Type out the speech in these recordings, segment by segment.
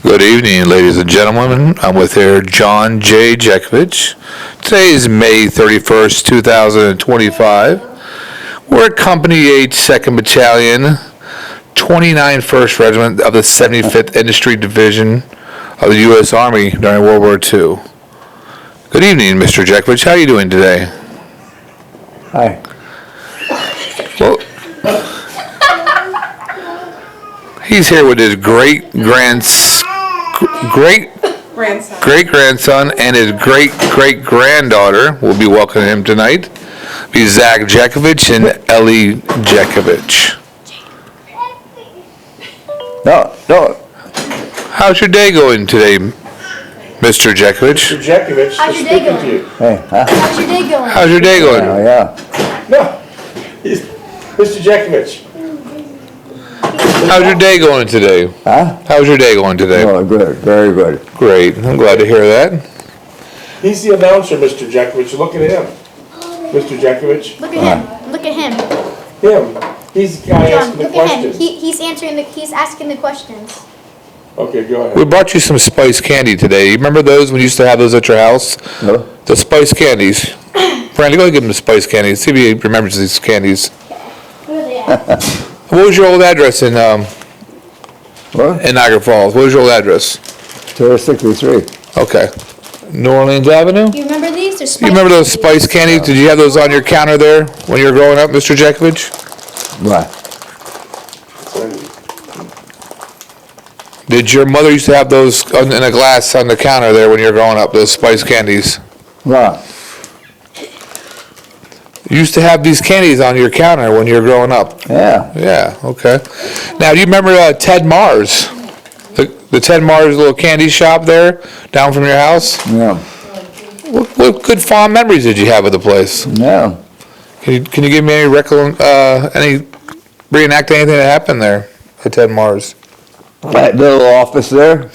Good evening, ladies and gentlemen. I'm with here John J. Jeckovich. Today is May 31st, 2025. We're at Company H, 2nd Battalion, 29th 1st Regiment of the 75th Industry Division of the U.S. Army during World War II. Good evening, Mr. Jeckovich. How are you doing today? Hi. Well, he's here with his great-grandson and his great-great-granddaughter. We'll be welcoming him tonight. Be Zack Jeckovich and Ellie Jeckovich. No. How's your day going today, Mr. Jeckovich? Mr. Jeckovich, How's your day speaking going? to you. Hey, huh? How's your day going? How's your day going? Oh, yeah. No, he's Mr. Jeckovich. How's your day going today? Huh? How's your day going today? Oh, good. Very good. Great. I'm glad to hear that. He's the announcer, Mr. Jeckovich. Look at him. Mr. Jeckovich. Look at him. Look at him. Him. He's the guy John, asking the look at him. questions. He's asking the questions. Okay, go We ahead. brought you some spice candy today. You remember those when you used to have those at your house? No? The spice candies. Brantley, go give him the spice candies. See if he remembers these candies. Where are they at? What was your old address in What? Niagara Falls? What was your old address? 63. Okay. New Orleans Avenue? You remember these? They're You spicy. remember those spice candies? Did you have those on your counter there when you were growing up, Mr. Jeckovich? What? Did your mother used to have those in a glass on the counter there when you were growing up, those spice candies? What? You used to have these candies on your counter when you were growing up. Yeah. Yeah, okay. Now, do you remember Ted Mars? The Ted Mars little candy shop there down from your house? Yeah. What good fond memories did you have of the place? Yeah. Can you give me any reenact anything that happened there at Ted Mars? That little office there,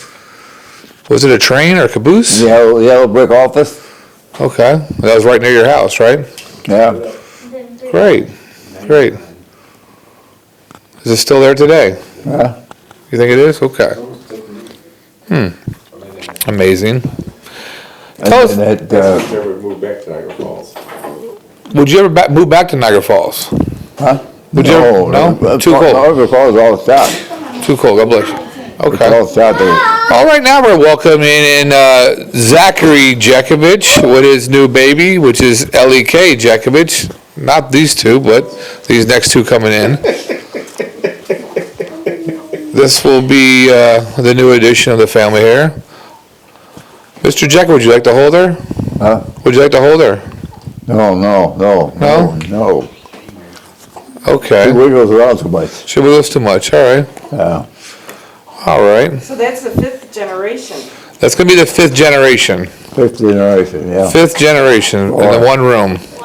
Was it a train or a caboose? yellow brick office. Okay, that was right near your house, right? Yeah. Great. Is it still there today? Yeah. You think it is? Okay. Amazing. Tell us, And that, Never moved back to Niagara Falls. would you ever move back to Niagara Falls? huh? Would you ever, no? Too cold. Niagara Falls all the time. Too cold, God bless you. Okay. All the time there. All right, now we're welcoming in Zachary Jeckovich with his new baby, which is Ellie K. Jeckovich. Not these two, but these next two coming in. This will be the new addition of the family here. Mr. Jeckovich, would you like to hold her? Huh? Would you like to hold her? No. No? Okay. She wiggles around too much. She wiggles too much. All right. Yeah. All right. So that's the fifth generation. That's going to be the fifth generation. 5th generation, yeah. Fifth generation in the one room. It's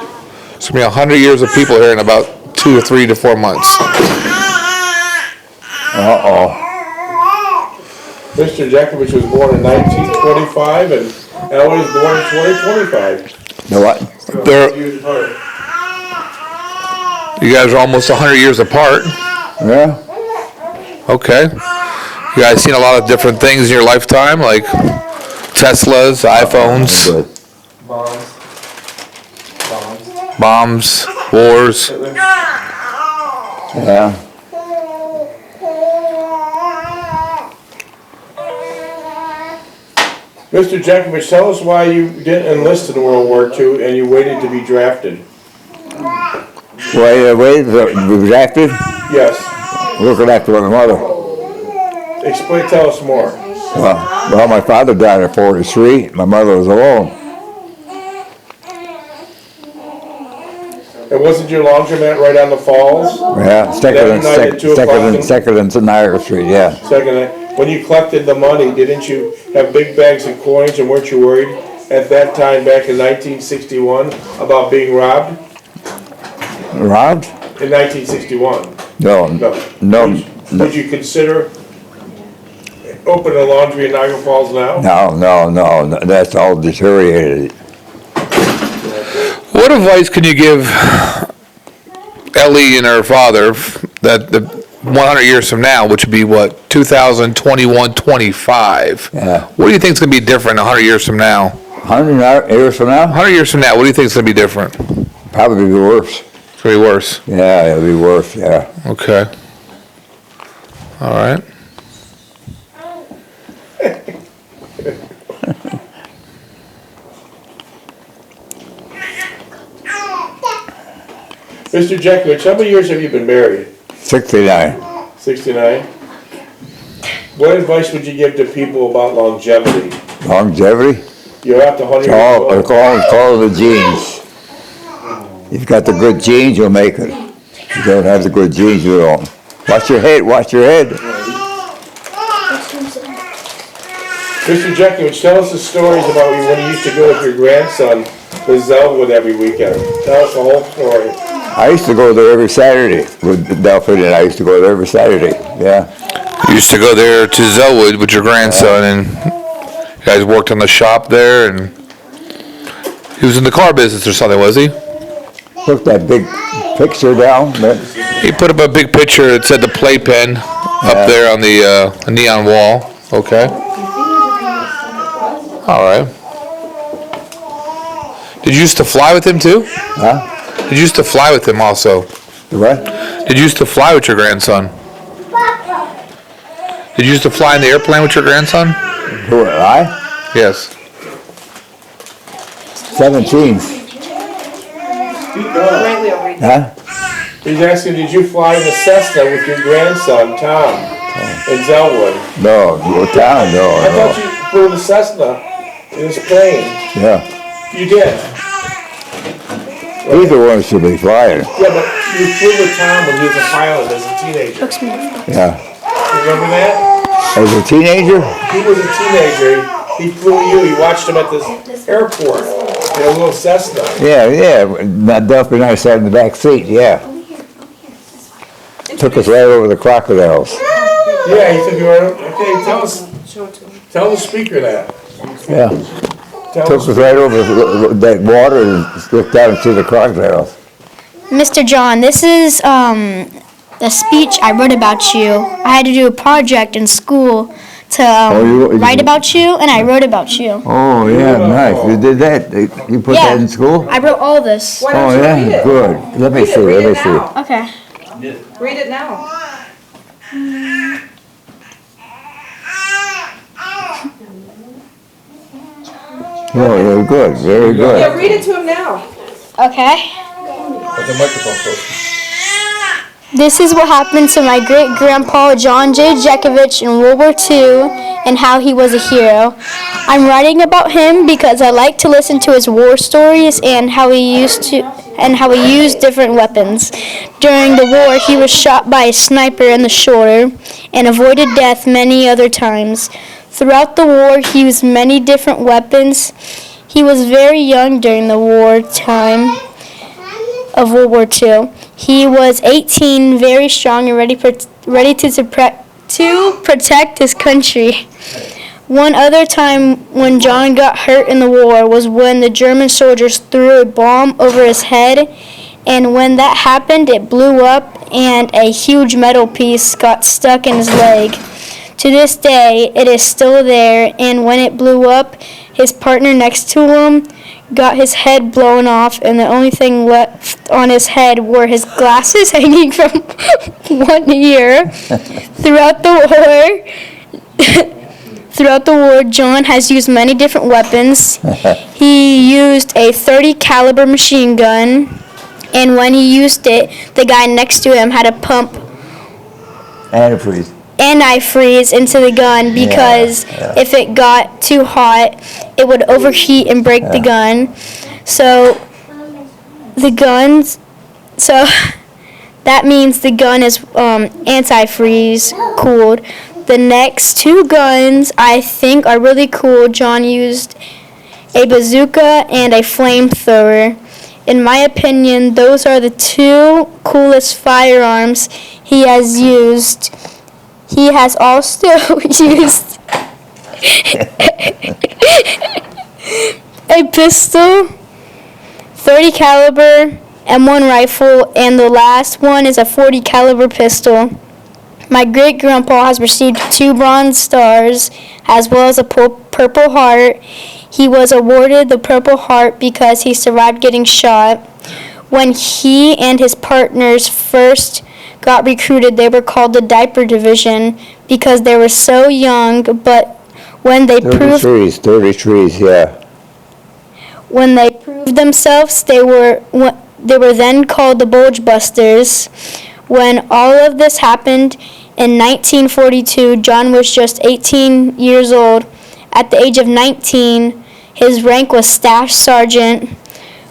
going to be 100 years of people here in about 2 or 3 to 4 months. Uh-oh. Mr. Jeckovich was born in 1925 and Ellie was born in 2025. You know what? They're- Years apart. You guys are almost 100 years apart. Yeah. Okay. You guys seen a lot of different things in your lifetime, like Teslas, iPhones, Good. bombs, wars. Yeah. Mr. Jeckovich, tell us why you didn't enlist in World War II and you waited to be drafted. Wait, we drafted? Yes. Looking after my mother. Tell us more. Well, my father died at 43. My mother was alone. And wasn't your laundromat right on the falls? Yeah, second and Niagara Street, yeah. Second, when you collected the money, didn't you have big bags of coins and weren't you worried at that time back in 1961 about being robbed? Robbed? In 1961? No. Would you consider opening a laundry in Niagara Falls now? No, that's all deteriorated. What advice can you give Ellie and her father that 100 years from now, which would be what, 2021, 25. Yeah. What do you think is going to be different 100 years from now? 100 years from now, 100 years from now, what do you think is going to be different? probably be worse. It's going to be worse. Yeah, it'll be worse, yeah. Okay. All right. Mr. Jeckovich, how many years have you been married? 69. 69? What advice would you give to people about longevity? Longevity? You're up to 100 years Call old. the genes. You've got the good genes, you'll make it. If you don't have the good genes, you don't. Watch your head, watch your head. Mr. Jeckovich, tell us the stories about when you used to go with your grandson to Zelwood every weekend. Tell us the whole story. I used to go there every Saturday with Delphine, and I used to go there every Saturday, yeah. You used to go there to Zelwood with your grandson, and you guys worked on the shop there, and he was in the car business or something, was he? Put that big picture down, but He put up a big picture that said the playpen up there on the neon wall. Okay. All right. Did you used to fly with him too? huh? Did you used to fly with him also? The what? Did you used to fly with your grandson? Did you used to fly in the airplane with your grandson? Who, I? Yes. 17. Brantley will read. Huh? He's asking, did you fly in the Cessna with your grandson, Tom, in Zelwood? No, go down, I thought no. you flew the Cessna in his plane. Yeah. You did? Either one should be flying, Yeah, but you flew with Tom when he was a pilot as a teenager. yeah. Remember that? As a teenager? He was a teenager, he flew you, he watched him at this airport in a little Cessna. Yeah, not Delphine and I sat in the back seat, yeah. Took us right over the crocodiles. Yeah, he took you right, okay, tell the speaker that. Yeah. Tell Took us the right over that water and looked down to the crocodiles. Mr. John, this is the speech I wrote about you. I had to do a project in school to you- write about you, and I wrote about you. Oh, yeah, nice. You did that? You put Yeah. that in school? I wrote all this. Why Oh, don't you read yeah, it? good. Let me see, Read let me it see. now. Okay. Read it now. Oh, very good, very good. Yeah, read it to him now. Okay. Put the microphone close. This is what happened to my great-grandpa John J. Jeckovich in World War II and how he was a hero. I'm writing about him because I like to listen to his war stories and how he used different weapons. During the war, he was shot by a sniper in the shoulder and avoided death many other times. Throughout the war, he used many different weapons. He was very young during the wartime of World War II. He was 18, very strong and ready to protect his country. One other time when John got hurt in the war was when the German soldiers threw a bomb over his head, and when that happened, it blew up and a huge metal piece got stuck in his leg. To this day, it is still there, and when it blew up, his partner next to him got his head blown off, and the only thing left on his head were his glasses hanging from one ear. Throughout the war, John has used many different weapons. He used a .30 caliber machine gun, and when he used it, the guy next to him had to pump Antifreeze. antifreeze into the gun because if it got too hot, it would overheat and break the gun. So that means the gun is antifreeze cooled. The next two guns I think are really cool. John used a bazooka and a flamethrower. In my opinion, those are the two coolest firearms he has used. He has also used a pistol, .30 caliber, M1 rifle, and the last one is a .40 caliber pistol. My great-grandpa has received 2 Bronze Stars as well as a Purple Heart. He was awarded the Purple Heart because he survived getting shot. When he and his partners first got recruited, they were called the Diaper Division because they were so young, but when they proved 33s, yeah. When they proved themselves, they were then called the Bulge Busters. When all of this happened in 1942, John was just 18 years old. At the age of 19, his rank was Staff Sergeant.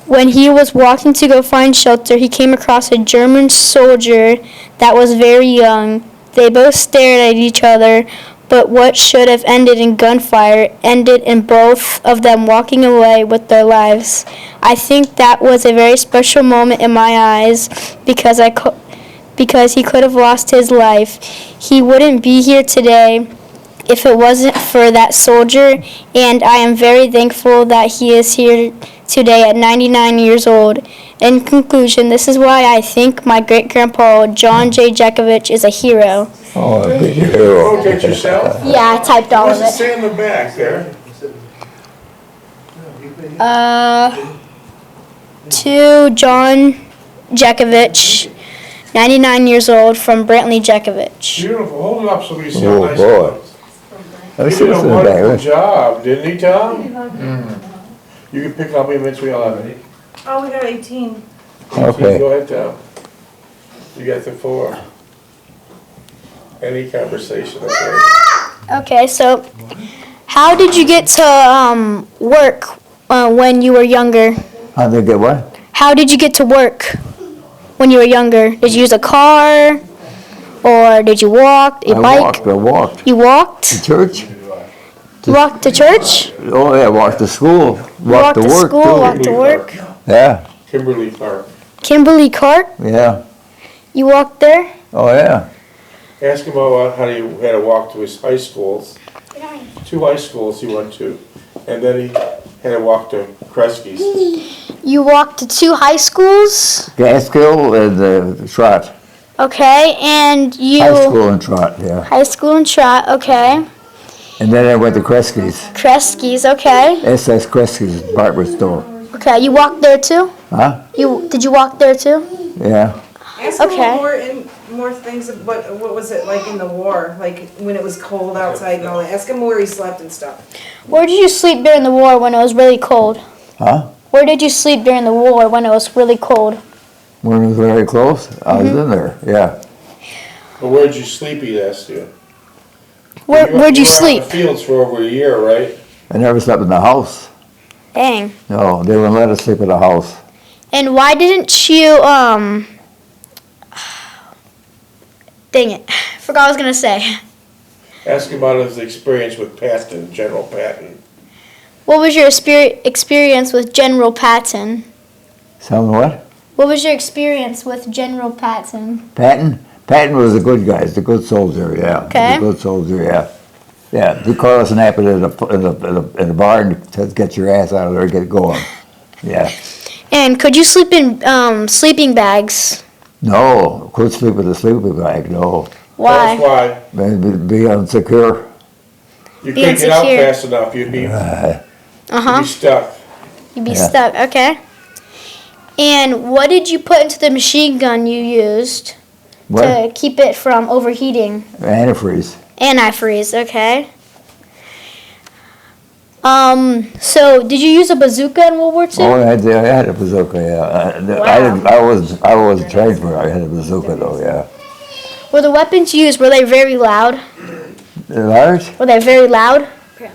When he was walking to go find shelter, he came across a German soldier that was very young. They both stared at each other, but what should have ended in gunfire ended in both of them walking away with their lives. I think that was a very special moment in my eyes because he could have lost his life. He wouldn't be here today if it wasn't for that soldier, and I am very thankful that he is here today at 99 years old. In conclusion, this is why I think my great-grandpa, John J. Jeckovich, is a hero. Oh, a big hero. Wrote that yourself? Yeah, I typed all What's of it it. say in the back there? To John Jeckovich, 99 years old, from Brantley Jeckovich. Beautiful. Hold it up so we see how Oh, nice boy. it looks. Let me He see did what's a in the wonderful bag. job, didn't he, Tom? You can pick up in between 11. Oh, we got 18. Okay. Go ahead, Tom. You got the 4. Any conversation, okay? Okay, so how did you get to work when you were younger? How did they get what? How did you get to work when you were younger? Did you use a car? Or did you walk? A bike? I walked. You walked? To church? You walked to church? Oh, yeah, walked to school. Walked to work, school, too. walked to work. Yeah, Kimberly Park. Kimberly Cart? yeah. You walked there? Oh, yeah. Ask him about how he had to walk to his high schools. 2 high schools he went to. And then he had to walk to Kresge's. You walked to 2 high schools? Gaskill and Trot. Okay, and you... High school and Trot, yeah. High school and Trot, okay. And then I went to Kresge's. Kresge's, okay. SS Kresge's Barber store. Okay, you walked there too? Huh? Did you walk there too? Yeah. Ask him Okay. more things, what was it like in the war? Like when it was cold outside and all that? Ask him where he slept and stuff. Where did you sleep during the war when it was really cold? Huh? Where did you sleep during the war when it was really cold? When it was very close, I was in there, yeah. But where'd you sleep, he asked you? Where'd you were out in sleep? the fields for over a year, right? I never slept in the house. Dang. No, they wouldn't let us sleep in the house. And why didn't you, dang it, forgot what I was gonna say. Ask him about his experience with Patton, General Patton. What was your experience with General Patton? Tell me what? What was your experience with General Patton? Patton? Patton was a good guy, he's a good soldier, yeah. Okay. He's a good soldier, yeah. Yeah, he caught us napping in the barn to get your ass out of there and get going. Yeah. And could you sleep in sleeping bags? No, couldn't sleep in the sleeping bag, no. Why? That's why. Be insecure. You Be couldn't get out insecure. fast enough, you'd be Uh-huh. stuck. You'd be Yeah. stuck, okay. And what did you put into the machine gun you used What? to keep it from overheating? Antifreeze. Antifreeze, okay. So did you use a bazooka in World War II? Oh, I had a bazooka, yeah. I wasn't trained for it, I had a bazooka though, yeah. Were the weapons used, were they very loud? Large? Were they very loud?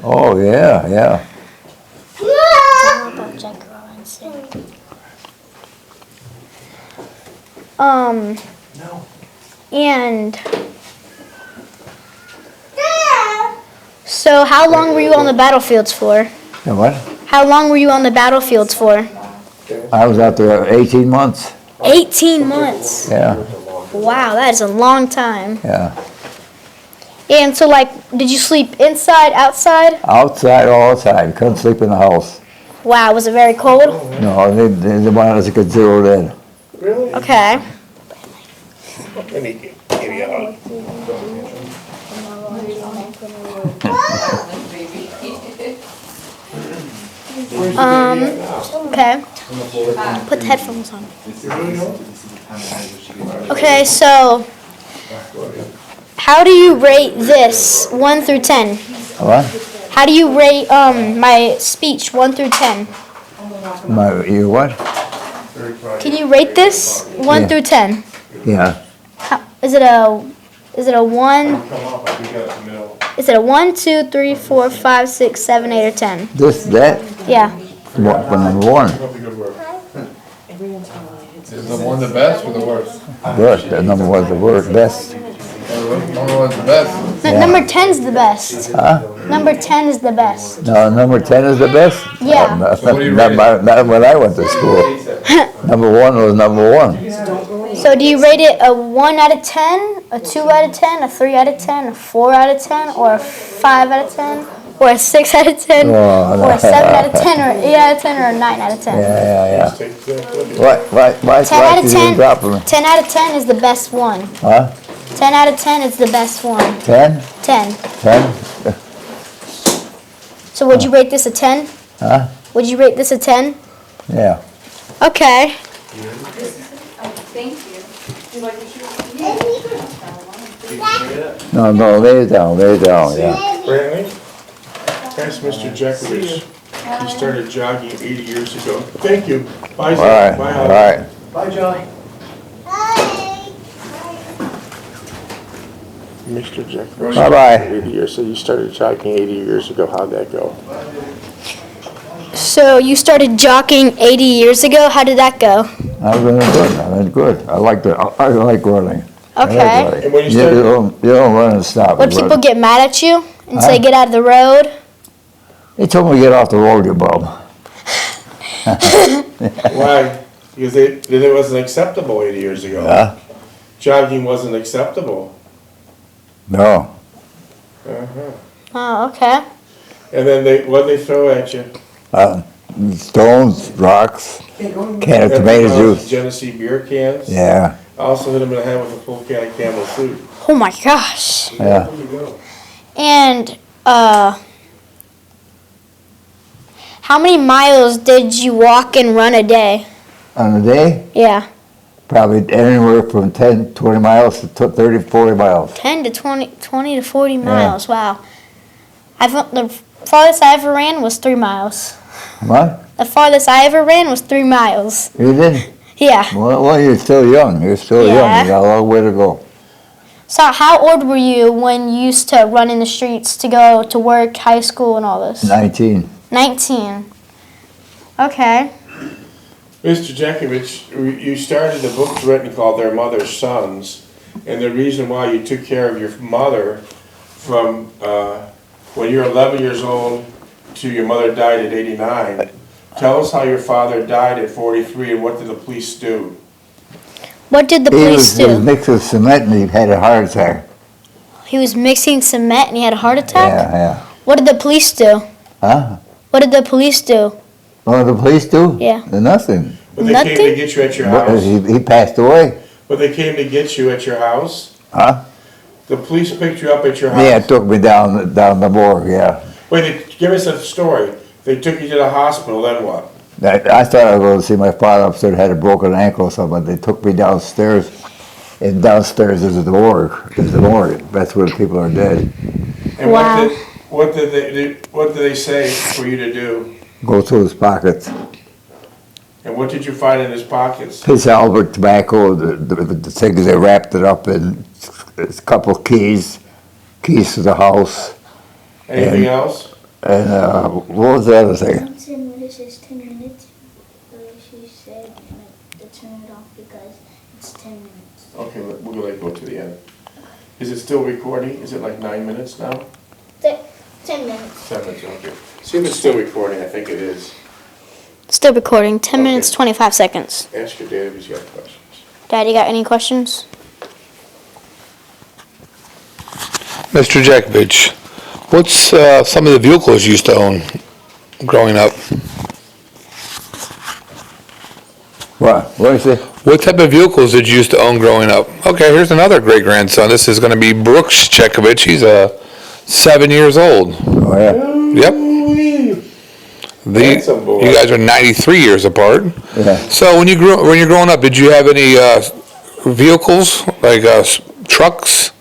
Oh, yeah, yeah. And so how long were you on the battlefields for? And what? How long were you on the battlefields for? I was out there 18 months, 18 months. yeah, Wow, that is a long time. yeah. And so, like, did you sleep inside, outside? Outside all the time, couldn't sleep in the house. Wow, was it very cold? No, they wanted us to get zeroed in. Really? Okay. Let me give you a hug. Okay. Put the headphones on. Okay, so how do you rate this 1 through 10? What? How do you rate my speech 1 through 10? You what? Can you rate this 1 Yeah. through 10? Yeah. Is it a 1? Is it a 1, 2, 3, 4, 5, 6, 7, 8, or 10? That? Yeah. What, number one? Is the one the best or the worst? Worst, that number one's the worst, best. Number one's the best. Number 10's the best. Huh? Number 10 is the best. No, number 10 is the best? Yeah. Not, So what do you not, rate not when I went to school. Number one was number one. So do you rate it a 1 out of 10, a 2 out of 10, a 3 out of 10, a 4 out of 10, or a 5 out of 10, or a 6 out of 10, or a 7 out of 10, or 8 out of 10, or a 9 out of 10? Yeah. Take that. Why 10 out of did you 10, drop me? 10 out of 10 is the best one. Huh? 10 out of 10 is the best one. 10? 10. 10? So would you rate this a 10? Huh? Would you rate this a 10? Yeah. Okay. Thank you. No, lay it down, yeah. Brantley, that's Mr. Jeckovich. He started jogging 80 years ago. Thank you. Bye, All Zack. right, Bye, all Hallie. right. Bye, John. Mr. Jeckovich. Bye-bye. 80 years. So you started jogging 80 years ago. How'd that go? So you started jogging 80 years ago. How did that go? I was good. I like running. Okay. And when you You started, don't run and stop. Would You run. people get mad at you and say Huh? get out of the road? They told me to get off the road, you bum. why? Because it wasn't acceptable 80 years ago. Huh? Jogging wasn't acceptable. No. Oh, okay. And then what'd they throw at you? Stones, rocks, can of tomato juice. Genesee beer cans. Yeah, I also hit him in the head with a full can of Camel soup. Oh my gosh. yeah. There you go. And how many miles did you walk and run a day? On a day, Yeah. probably anywhere from 10, 20 miles to 30, 40 miles. 10 to 20 to 40 miles. Wow. The farthest I ever ran was 3 miles. What? The farthest I ever ran was 3 miles. You did? Yeah. Well, you're still young. You're still young. Yeah. You got a long way to go. So how old were you when you used to run in the streets to go to work, high school, and all this? 19. 19. Okay. Mr. Jeckovich, you started a book written called Their Mother's Sons, and the reason why you took care of your mother from when you were 11 years old to your mother died at 89. Tell us how your father died at 43 and what did the police do? What did the He police was do? mixing cement and he had a heart attack. He was mixing cement and he had a heart attack? Yeah. What did the police do? Huh? What did the police do? What did the police do? Yeah. Nothing. But they came to Nothing? get you at your What, house. he passed away. But they came to get you at your house. Huh? The police picked you up at your house. Yeah, it took me down the morgue, yeah. Wait, give us a story. They took you to the hospital, then what? I thought I was going to see my father upstairs, had a broken ankle or something. They took me downstairs, and downstairs is the morgue. There's the morgue. That's where the people are dead. And Wow. what did they say for you to do? Go through his pockets. And what did you find in his pockets? His Albert tobacco, the things they wrapped it up in, a couple of keys to the house, Anything else? and what was the other thing? Thompson, what is this, 10 minutes? She said to turn it off because it's 10 minutes. Okay, we're gonna go to the end. Is it still recording? Is it like 9 minutes now? 10 minutes. 7 minutes, okay. See if it's still recording, I think it is. Still recording. 10 minutes, Okay. 25 seconds. Ask your dad if he's got questions. Daddy, got any questions? Mr. Jeckovich, what's some of the vehicles you used to own growing up? What did you say? What type of vehicles did you used to own growing up? Okay, here's another great-grandson. This is going to be Brooks Jeckovich. He's a 7 years old. Oh, yeah. Yep. Ooh-wee. The, Handsome boy. you guys are 93 years apart. Yeah. So when you're growing up, did you have any vehicles like trucks,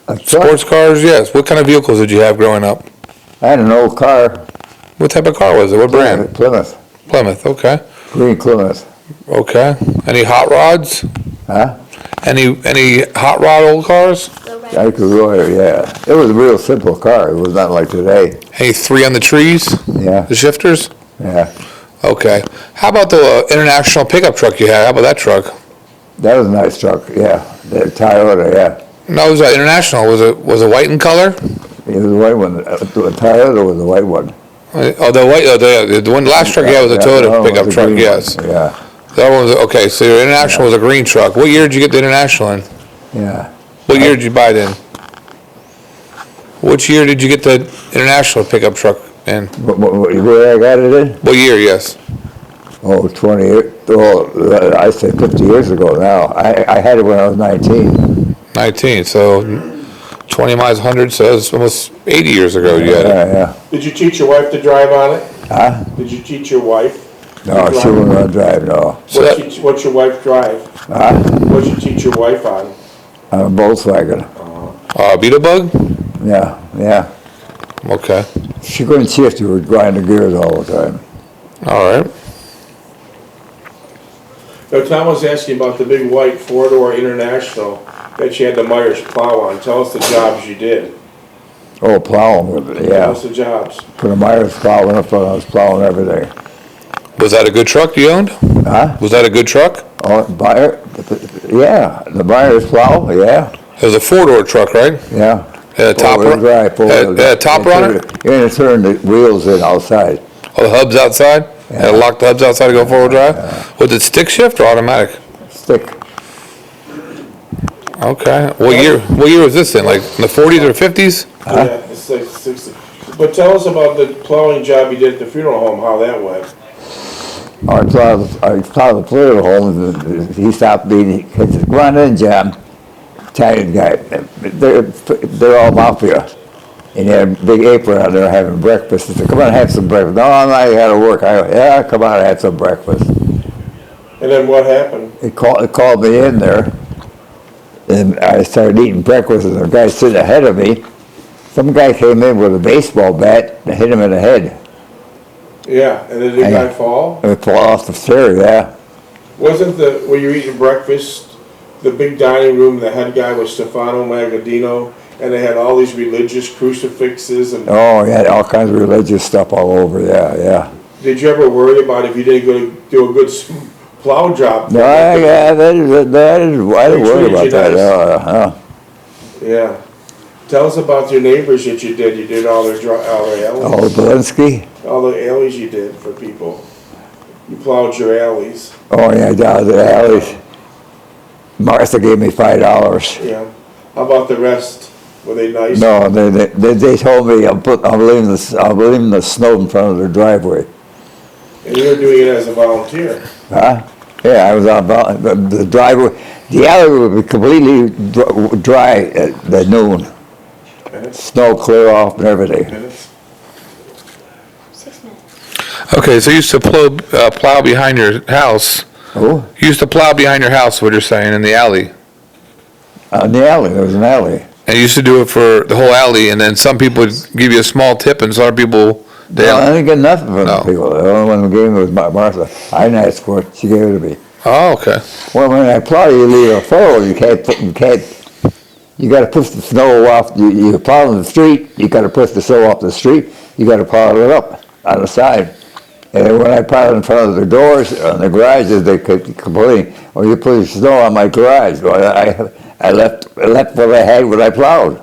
A truck. sports cars? Yes. What kind of vehicles did you have growing up? I had an old car. What type of car was it? What brand? Plymouth. Plymouth. Okay. Green Plymouth. Okay. Any hot rods? Huh? Any hot rod old cars? I could roll it, yeah. It was a real simple car. It was not like today. Any 3 on the trees? Yeah. The shifters? Yeah. Okay. How about the international pickup truck you had? How about that truck? That was a nice truck, yeah. The Toyota, yeah. No, it was international. Was it white in color? It was a white one. The Toyota was a white one. Oh, the white. Oh, the one. The last truck you had was a Yeah, Toyota no, it pickup was a truck. green Yes. one, yeah, That one was okay. So your international was a green truck. What year did you get the international in? yeah. What year did you buy it in? Which year did you get the international pickup truck in? Where I got it in? What year? Yes. Oh, 20 years, oh, I say 50 years ago now. I had it when I was 19. 19. So 20 miles 100. So that's almost 80 years ago. You had it. Yeah. Did you teach your wife to drive on it? Huh? Did you teach your wife? No, to she drive? wouldn't want to drive, no. So that, What's your wife drive? Huh? What'd you teach your wife on? On a Volkswagen. Beetle Bug? Yeah, yeah. Okay. She couldn't shift, she would grind the gears all the time. All right. Now, Tom was asking about the big white four-door International that you had the Myers plow on. Tell us the jobs you did. Oh, plowing with it, Tell yeah. us the jobs. Put a Myers plow in it, I was plowing every day. Was that a good truck you owned? Huh? Was that a good truck? Oh, Myers, yeah, the Myers plow, yeah, It was a 4-door truck, right? yeah. Had a topper? Four-wheel drive, four-wheel Had a drive. topper on it? You're gonna turn the wheels in outside. Oh, the hubs outside? Had to Yeah. lock the hubs outside to go forward drive? Was it stick shift or automatic? Stick. Okay. What year was this in? Like in the 40s or 50s? Yeah, it's like 60. But tell us about the plowing job you did at the funeral home, how that went. I plowed the funeral home, and he stopped me, he said, "Come on in, John." Italian guy, they're all mafia. And he had a big apron on there having breakfast. He said, "Come on, have some breakfast." "No, I'm not, I gotta work." I go, "Yeah, come on, have some breakfast." And then what happened? He called me in there, and I started eating breakfast, and the guy sitting ahead of me, some guy came in with a baseball bat and hit him in the head. Yeah, and then the I- guy fall? And it fell off the stairs, yeah. Wasn't when you were eating breakfast, the big dining room, the head guy was Stefano Magadino, and they had all these religious crucifixes and Oh, he had all kinds of religious stuff all over, yeah. did you ever worry about if you didn't go do a good plow job? No, I didn't worry about that. Nice. Yeah. Tell us about your neighbors that you did. You did all their alleys. Oh, Belinsky? All the alleys you did for people. You plowed your alleys. Oh, yeah, down the alleys. Martha gave me $5. Yeah. How about the rest? Were they nice? No, they told me I'm leaving the snow in front of their driveway. And you were doing it as a volunteer. Huh? Yeah, I was on the driveway. The alley would be completely dry at noon. Minutes? Snow clear off and everything. Minutes? 6 minutes. Okay, so you used to plow behind your house. Oh, You used to plow behind your house, what you're saying, in the alley. in the alley, there was an alley. And you used to do it for the whole alley, and then some people would give you a small tip, and some other people, No, I didn't get nothing from No. the people. The only one who gave me was Martha. I didn't ask for it, she gave it to me. Oh, okay. Well, when I plow, you leave a furrow, you gotta push the snow off, you plow on the street, you gotta push the snow off the street, you gotta plow it up on the side. And then when I plowed in front of the doors, on the garages, they could complain, "Oh, you put snow on my garage." Well, I left what I had when I plowed.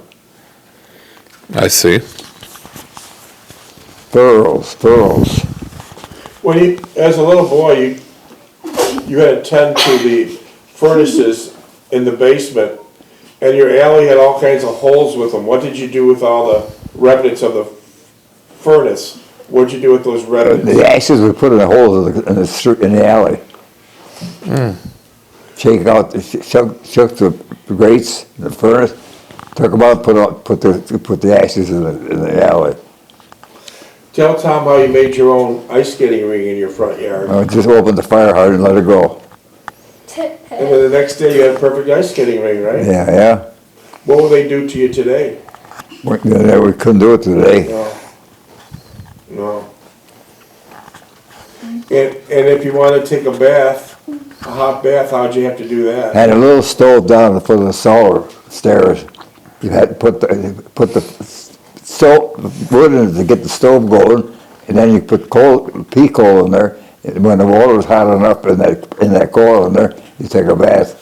I see. Furrows. When you, as a little boy, you had to tend to the furnaces in the basement, and your alley had all kinds of holes with them. What did you do with all the remnants of the furnace? What'd you do with those remnants? The ashes were put in the holes in the alley. Shook the grates, the furnace, Took them out, put the ashes in the alley. Tell Tom how you made your own ice skating ring in your front yard. I just opened the fire hydrant and let it go. And then the next day you had a perfect ice skating ring, right? Yeah. What will they do to you today? We couldn't do it today. No. And if you want to take a bath, a hot bath, how'd you have to do that? Had a little stove down at the foot of the cellar stairs. You had to put the stove wood in it to get the stove going, and then you put pea coal in there. And when the water was hot enough in that coal in there, you take a bath.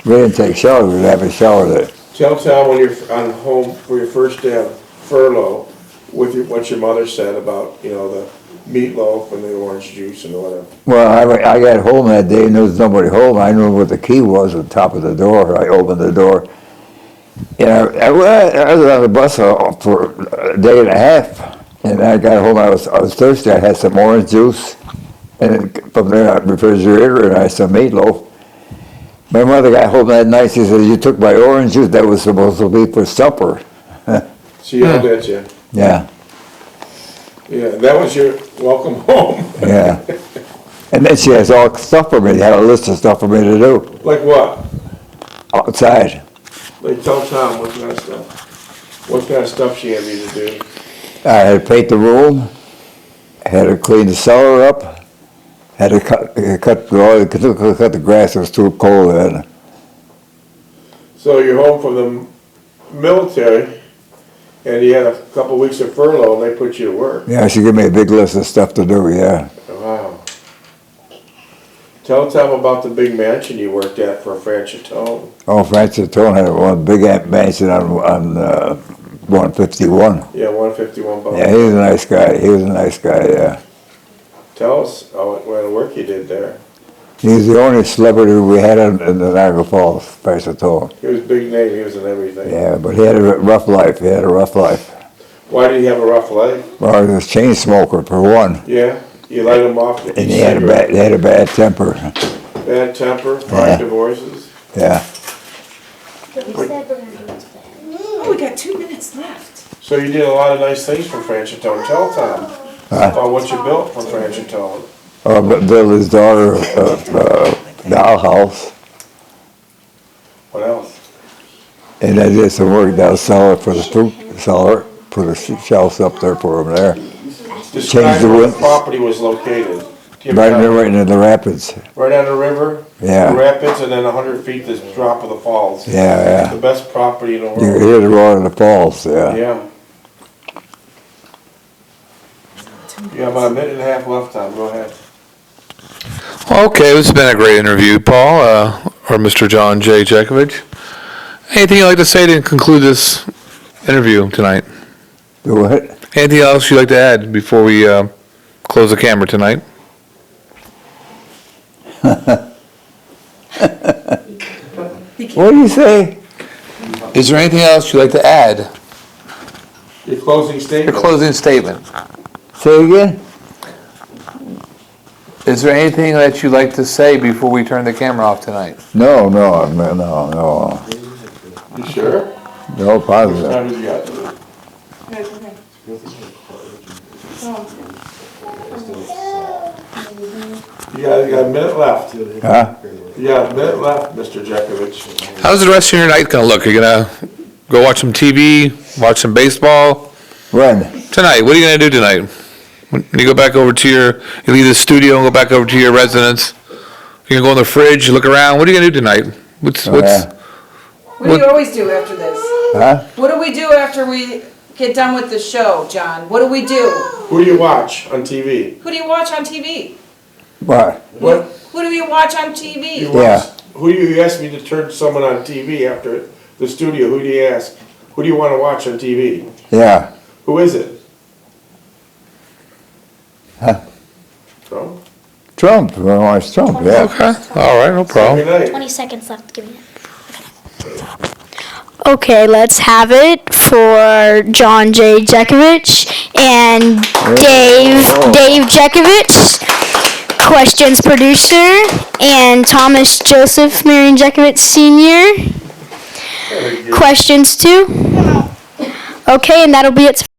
We didn't take showers. We didn't have a shower there. Tell Tom when you're on home for your first day of furlough, what your mother said about, the meatloaf and the orange juice and whatever. Well, I got home that day and there was nobody home. I knew what the key was on top of the door. I opened the door. And I was on the bus for a day and a half. And I got home, I was thirsty. I had some orange juice. And from there, I refrigerator and I had some meatloaf. My mother got home that night. She said, "You took my orange juice. That was supposed to be for supper." She yelled at you. Yeah. Yeah, that was your welcome home. Yeah. And then she has all stuff for me. She had a list of stuff for me to do Like what? outside. Like tell Tom what kind of stuff. What kind of stuff she had you to do? I had to paint the room, had to clean the cellar up, had to cut the grass. It was too cold then. So you're home from the military, and you had a couple weeks of furlough, and they put you to work. Yeah, she gave me a big list of stuff to do, yeah. Wow. Tell Tom about the big mansion you worked at for Franchitone. Oh, Francis Tone had one big mansion on 151. Yeah, 151 Bowman. Yeah, he was a nice guy. He was a nice guy, yeah. Tell us what kind of work you did there. He was the only celebrity we had in the Niagara Falls, Francis Tone. He was a big name, he was in everything. Yeah, but he had a rough life. He had a rough life. Why did he have a rough life? Well, he was a chain smoker, for one. Yeah? You light him off with And each he had cigarette. a bad temper. Bad temper, 5 Yeah. divorces. Yeah. But we said we're gonna do it today. Oh, we got 2 minutes left. So you did a lot of nice things for Franchitone. Tell Tom about what you built for Franchitone. But built his daughter a dollhouse. What else? And I did some work down cellar for the fruit cellar, put the shelves up there for him there. Describe the where the windows. property was located. Give Right Tom- there, right in the rapids. Right on the river? Yeah. The rapids, and then 100 feet, the drop of the falls. Yeah, The best property in the You can world. hear the roar of the falls, yeah. Yeah. You have about a minute and a half left, Tom. Go ahead. Okay, this has been a great interview, Paul, or Mr. John J. Jeckovich. Anything you'd like to say to conclude this interview tonight? Do what? Anything else you'd like to add before we close the camera tonight? What do you say? Is there anything else you'd like to add? Your closing Your statement. closing statement. Say again? Is there anything that you'd like to say before we turn the camera off tonight? No. You sure? No What positive. time has he got? You got a minute left. Huh? You got a minute left, Mr. Jeckovich. How's the rest of your night gonna look? Are you gonna go watch some TV, watch some baseball? When? Tonight, what are you gonna do tonight? When you go back over to you leave the studio and go back over to your residence? You're gonna go in the fridge, look around, what are you gonna do tonight? What's, Yeah. What do you always do after this? Huh? What do we do after we get done with the show, John? What do we do? Who do you watch on TV? Who do you watch on TV? What? What? Who do you watch on You TV? watch, Yeah. Who do you ask me to turn someone on TV after the studio? Who do you ask? Who do you want to watch on TV? Yeah. Who is it? Huh? Trump? Trump. I want to watch Trump, yeah. Okay, all right, no problem. Good night. 20 seconds left. Give me that. Okay, let's have it for John J. Jeckovich and Dave Jeckovich, questions producer, and Thomas Joseph Marion Jeckovich Sr. Very good. Questions too? Okay, and that'll be it